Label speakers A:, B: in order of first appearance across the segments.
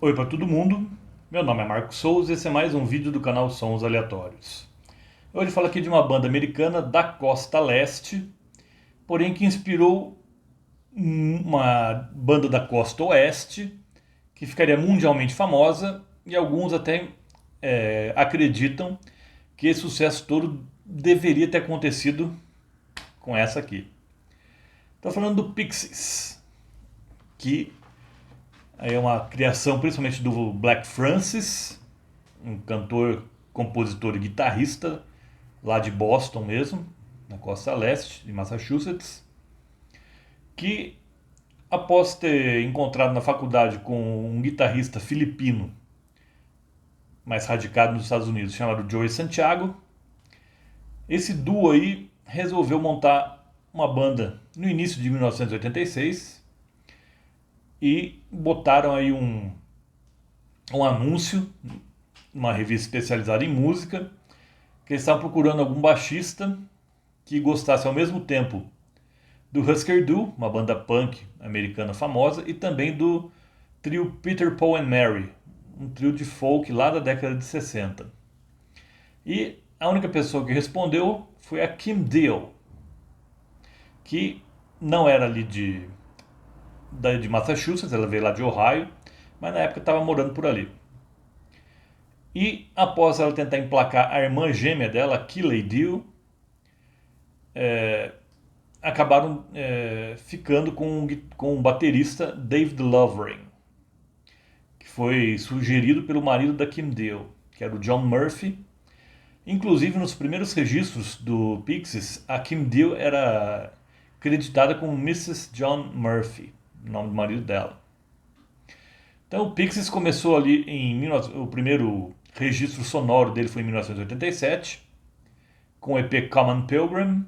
A: Oi para todo mundo, meu nome é Marcos Souza e esse é mais um vídeo do canal Sons Aleatórios. Hoje eu falo aqui de uma banda americana da costa leste, porém que inspirou uma banda da costa oeste, que ficaria mundialmente famosa e alguns até acreditam que esse sucesso todo deveria ter acontecido com essa aqui. Estou falando do Pixies, que é uma criação principalmente do Black Francis, um cantor, compositor e guitarrista lá de Boston mesmo, na costa leste de Massachusetts, que após ter encontrado na faculdade com um guitarrista filipino, mais radicado nos Estados Unidos, chamado Joey Santiago, esse duo aí resolveu montar uma banda no início de 1986 e botaram aí um anúncio numa revista especializada em música, que eles estavam procurando algum baixista que gostasse ao mesmo tempo do Husker Du, uma banda punk americana famosa, e também do trio Peter, Paul and Mary, um trio de folk lá da década de 60. E a única pessoa que respondeu foi a Kim Deal, que não era ali de Massachusetts, ela veio lá de Ohio, mas na época estava morando por ali. E após ela tentar emplacar a irmã gêmea dela, Keely Deal, acabaram ficando com o baterista David Lovering, que foi sugerido pelo marido da Kim Deal, que era o John Murphy. Inclusive, nos primeiros registros do Pixies, a Kim Deal era creditada como Mrs. John Murphy, o nome do marido dela. Então, o Pixies começou ali o primeiro registro sonoro dele foi em 1987, com o EP Common Pilgrim,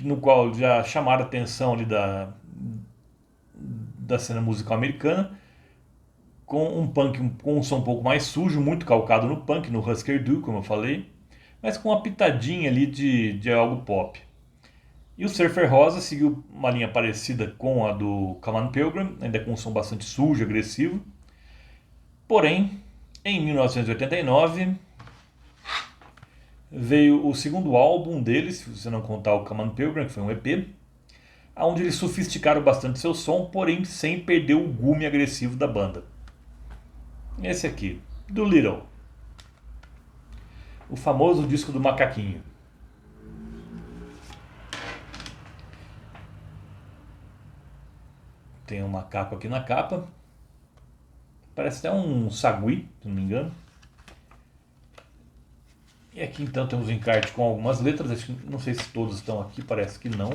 A: no qual já chamaram a atenção ali da cena musical americana, com um punk com um som um pouco mais sujo, muito calcado no punk, no Husker Du, como eu falei, mas com uma pitadinha ali de algo pop. E o Surfer Rosa seguiu uma linha parecida com a do Common Pilgrim, ainda com um som bastante sujo, agressivo. Porém, em 1989, veio o segundo álbum deles, se você não contar o Common Pilgrim, que foi um EP, onde eles sofisticaram bastante seu som, porém sem perder o gume agressivo da banda. Esse aqui, do Little, o famoso disco do macaquinho. Tem um macaco aqui na capa, parece até um sagui, se não me engano. E aqui então temos um encarte com algumas letras, não sei se todos estão aqui, parece que não.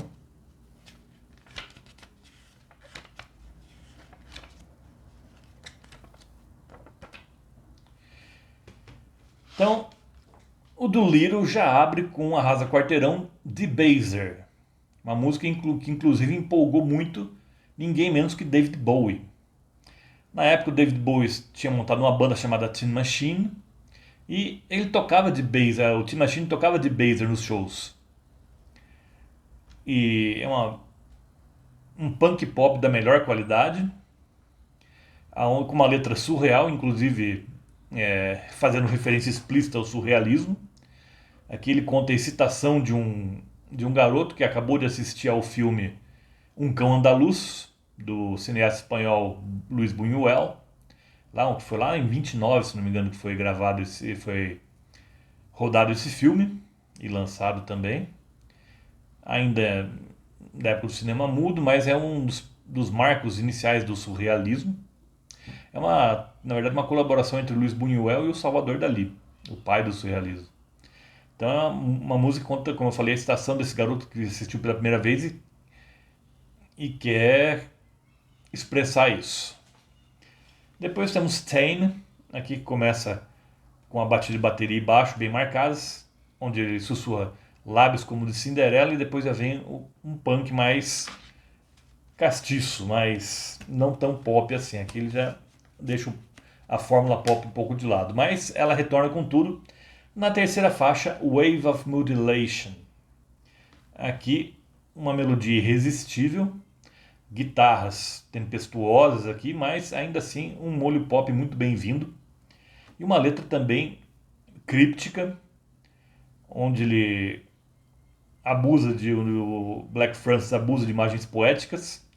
A: Então, o do Little já abre com Arrasa Quarteirão de Baser, uma música que inclusive empolgou muito ninguém menos que David Bowie. Na época o David Bowie tinha montado uma banda chamada Tin Machine e ele tocava de Baser, o Tin Machine tocava de Baser nos shows. E é um punk pop da melhor qualidade, com uma letra surreal, inclusive fazendo referência explícita ao surrealismo. Aqui ele conta a excitação de um garoto que acabou de assistir ao filme Um Cão Andaluz, do cineasta espanhol Luis Buñuel. Foi lá em 29, se não me engano, que foi gravado, foi rodado esse filme e lançado também. Ainda da época do cinema mudo, mas é um dos marcos iniciais do surrealismo. É na verdade, uma colaboração entre Luis Buñuel e o Salvador Dalí, o pai do surrealismo. Então é uma música que conta, como eu falei, a excitação desse garoto que assistiu pela primeira vez e quer expressar isso. Depois temos Stain, aqui que começa com a batida de bateria e baixo bem marcadas, onde ele sussurra lábios como de Cinderela, e depois já vem um punk mais castiço, mas não tão pop assim. Aqui ele já deixa a fórmula pop um pouco de lado, mas ela retorna com tudo na terceira faixa, Wave of Mutilation. Aqui uma melodia irresistível, guitarras tempestuosas aqui, mas ainda assim um molho pop muito bem-vindo. E uma letra também críptica, onde ele abusa o Black Francis abusa de imagens poéticas,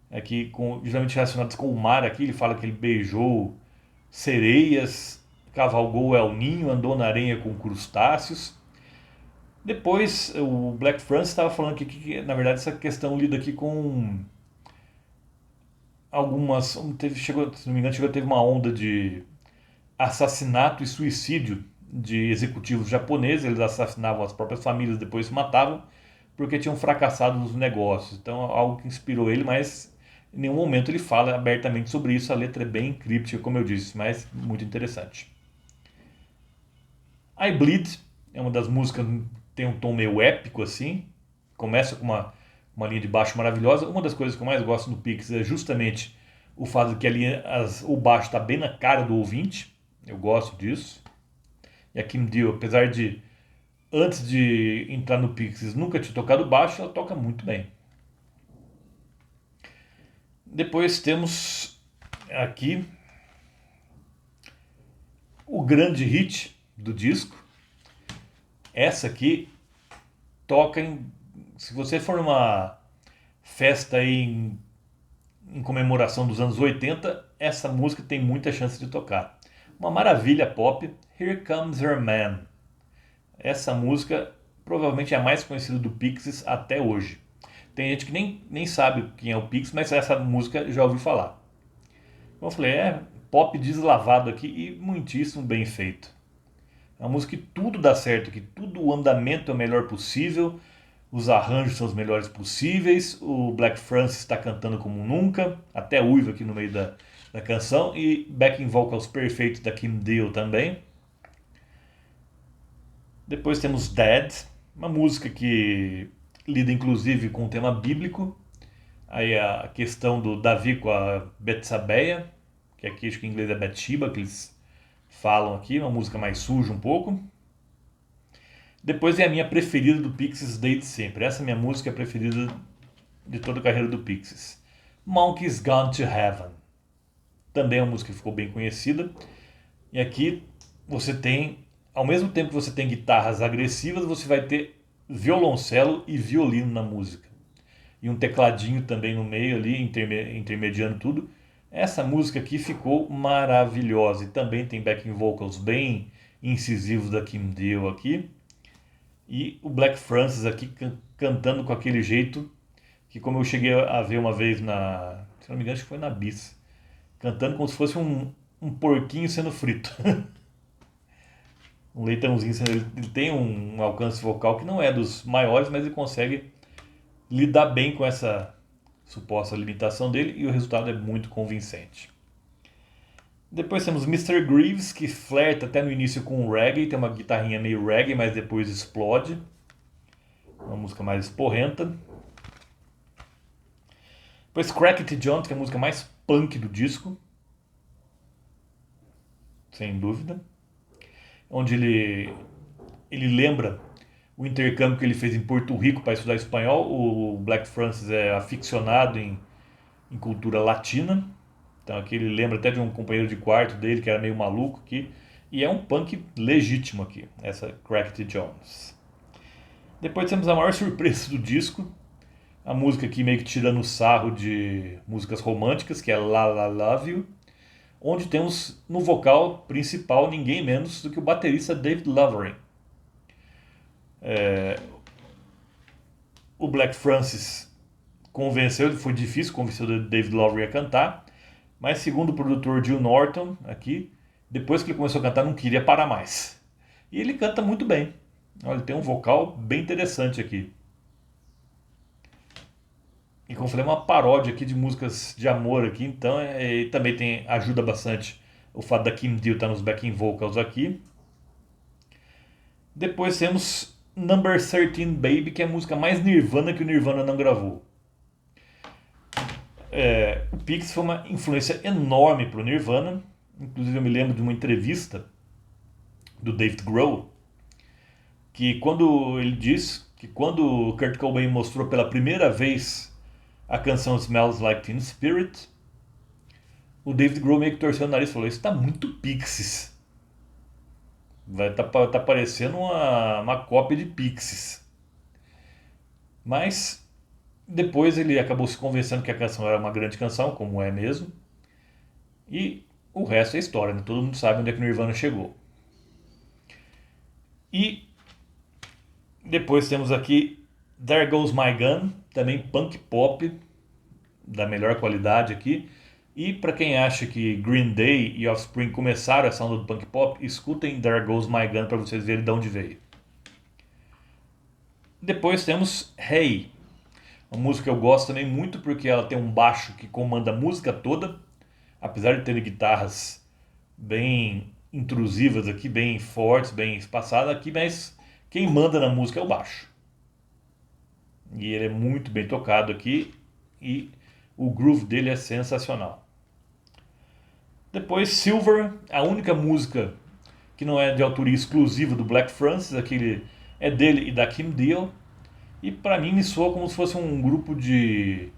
A: aqui geralmente relacionadas com o mar. Aqui ele fala que ele beijou sereias, cavalgou El Ninho, andou na areia com crustáceos. Depois o Black Francis estava falando que na verdade essa questão lida aqui com algumas, chegou, se não me engano, teve uma onda de assassinato e suicídio de executivos japoneses. Eles assassinavam as próprias famílias, depois se matavam porque tinham fracassado nos negócios. Então, algo que inspirou ele, mas em nenhum momento ele fala abertamente sobre isso. A letra é bem críptica, como eu disse, mas muito interessante. I Bleed é uma das músicas, tem um tom meio épico assim. Começa com uma linha de baixo maravilhosa. Uma das coisas que eu mais gosto no Pixies é justamente o fato de que ali o baixo está bem na cara do ouvinte. Eu gosto disso. E a Kim Deal, apesar de antes de entrar no Pixies nunca tinha tocado baixo, ela toca muito bem. Depois temos aqui o grande hit do disco. Essa aqui toca se você for numa festa aí em comemoração dos anos 80, essa música tem muita chance de tocar. Uma maravilha pop, Here Comes Your Man. Essa música provavelmente é a mais conhecida do Pixies até hoje. Tem gente que nem sabe quem é o Pixies, mas essa música já ouviu falar. Como eu falei, é pop deslavado aqui e muitíssimo bem feito. É uma música que tudo dá certo, que tudo o andamento é o melhor possível, os arranjos são os melhores possíveis, o Black Francis está cantando como nunca, até uiva aqui no meio da canção, e backing vocals perfeitos da Kim Deal também. Depois temos Dead, uma música que lida inclusive com um tema bíblico, aí a questão do Davi com a Betsabeia, que aqui acho que em inglês é Bathsheba, que eles falam aqui, uma música mais suja um pouco. Depois é a minha preferida do Pixies desde sempre. Essa é a minha música preferida de toda a carreira do Pixies. Monkey's Gone to Heaven. Também é uma música que ficou bem conhecida. E aqui você tem, ao mesmo tempo que você tem guitarras agressivas, você vai ter violoncelo e violino na música. E um tecladinho também no meio ali, intermediando tudo. Essa música aqui ficou maravilhosa. E também tem backing vocals bem incisivos da Kim Deal aqui. E o Black Francis aqui cantando com aquele jeito que, como eu cheguei a ver uma vez se não me engano, acho que foi na Bis, cantando como se fosse um porquinho sendo frito. Um leitãozinho. Ele tem um alcance vocal que não é dos maiores, mas ele consegue lidar bem com essa suposta limitação dele e o resultado é muito convincente. Depois temos Mr. Greaves, que flerta até no início com o reggae, tem uma guitarrinha meio reggae, mas depois explode. Uma música mais esporrenta. Depois Crackety Jones, que é a música mais punk do disco. Sem dúvida. Onde ele lembra o intercâmbio que ele fez em Porto Rico para estudar espanhol. O Black Francis é aficionado em cultura latina. Então aqui ele lembra até de um companheiro de quarto dele que era meio maluco aqui. E é um punk legítimo aqui, essa Crackety Jones. Depois temos a maior surpresa do disco. A música aqui meio que tirando sarro de músicas românticas, que é La La Love You. Onde temos no vocal principal ninguém menos do que o baterista David Lovering. O Black Francis convenceu, foi difícil convencer o David Lovering a cantar, mas segundo o produtor Jill Norton aqui, depois que ele começou a cantar não queria parar mais. E ele canta muito bem. Ele tem um vocal bem interessante aqui. E como eu falei, é uma paródia aqui de músicas de amor aqui, então e também ajuda bastante o fato da Kim Deal estar nos backing vocals aqui. Depois temos Number 13 Baby, que é a música mais Nirvana que o Nirvana não gravou. O Pixies foi uma influência enorme para o Nirvana. Inclusive eu me lembro de uma entrevista do David Grohl, que quando ele diz que quando o Kurt Cobain mostrou pela primeira vez a canção Smells Like Teen Spirit. O David Grohl meio que torceu o nariz e falou: isso tá muito Pixies. Tá parecendo uma cópia de Pixies. Mas depois ele acabou se convencendo que a canção era uma grande canção, como é mesmo. E o resto é história, né? Todo mundo sabe onde é que o Nirvana chegou. E depois temos aqui There Goes My Gun, também punk pop, da melhor qualidade aqui. E para quem acha que Green Day e Offspring começaram essa onda do punk pop, escutem There Goes My Gun para vocês verem de onde veio. Depois temos Hey, uma música que eu gosto também muito porque ela tem um baixo que comanda a música toda, apesar de ter guitarras bem intrusivas aqui, bem fortes, bem espaçadas aqui, mas quem manda na música é o baixo. E ele é muito bem tocado aqui e o groove dele é sensacional. Depois Silver, a única música que não é de autoria exclusiva do Black Francis, aquele é dele e da Kim Deal. E para mim me soa como se fosse um grupo de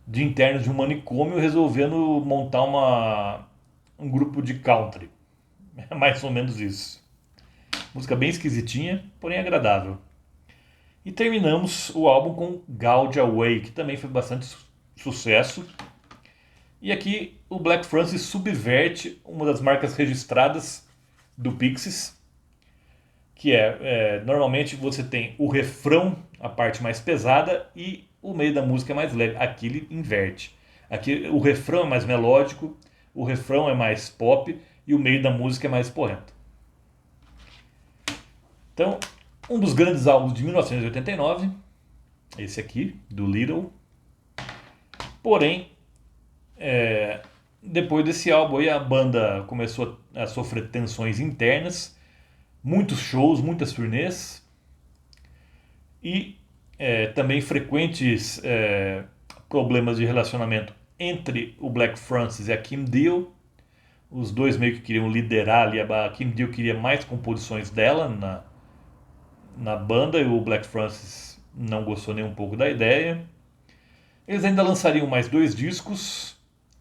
A: internos de um manicômio resolvendo montar um grupo de country. É mais ou menos isso. Música bem esquisitinha, porém agradável. E terminamos o álbum com Gouge Away, que também foi bastante sucesso. E aqui o Black Francis subverte uma das marcas registradas do Pixies, que normalmente você tem o refrão, a parte mais pesada, e o meio da música é mais leve. Aqui ele inverte. Aqui o refrão é mais melódico, o refrão é mais pop e o meio da música é mais porrento. Então, um dos grandes álbuns de 1989, esse aqui, do Little. Porém, depois desse álbum aí, a banda começou a sofrer tensões internas, muitos shows, muitas turnês e também frequentes problemas de relacionamento entre o Black Francis e a Kim Deal. Os dois meio que queriam liderar ali, a Kim Deal queria mais composições dela na banda e o Black Francis não gostou nem um pouco da ideia. Eles ainda lançariam mais 2 discos,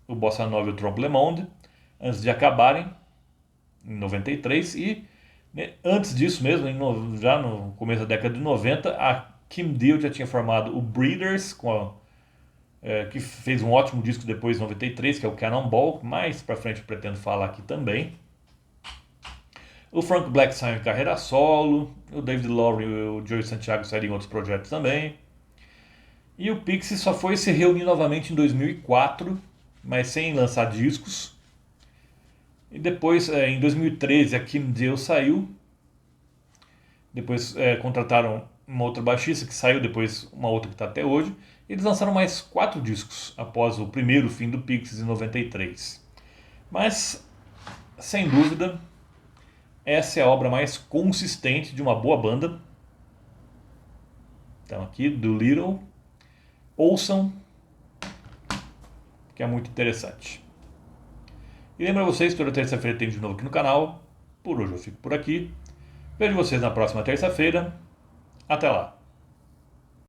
A: o Bossa Nova e o Trompe Le Monde, antes de acabarem, em 93, e antes disso mesmo, já no começo da década de 90, a Kim Deal já tinha formado o Breeders, que fez um ótimo disco depois, em 93, que é o Cannonball, mais pra frente eu pretendo falar aqui também. O Frank Black saiu em carreira solo, o David Lowery e o Joey Santiago saíram em outros projetos também. E o Pixies só foi se reunir novamente em 2004, mas sem lançar discos. E depois, em 2013, a Kim Deal saiu. Depois contrataram uma outra baixista que saiu, depois uma outra que está até hoje. Eles lançaram mais 4 discos após o primeiro fim do Pixies em 93. Mas, sem dúvida, essa é a obra mais consistente de uma boa banda. Então aqui, do Little. Ouçam, que é muito interessante. E lembra vocês, toda terça-feira tem de novo aqui no canal. Por hoje eu fico por aqui. Vejo vocês na próxima terça-feira. Até lá.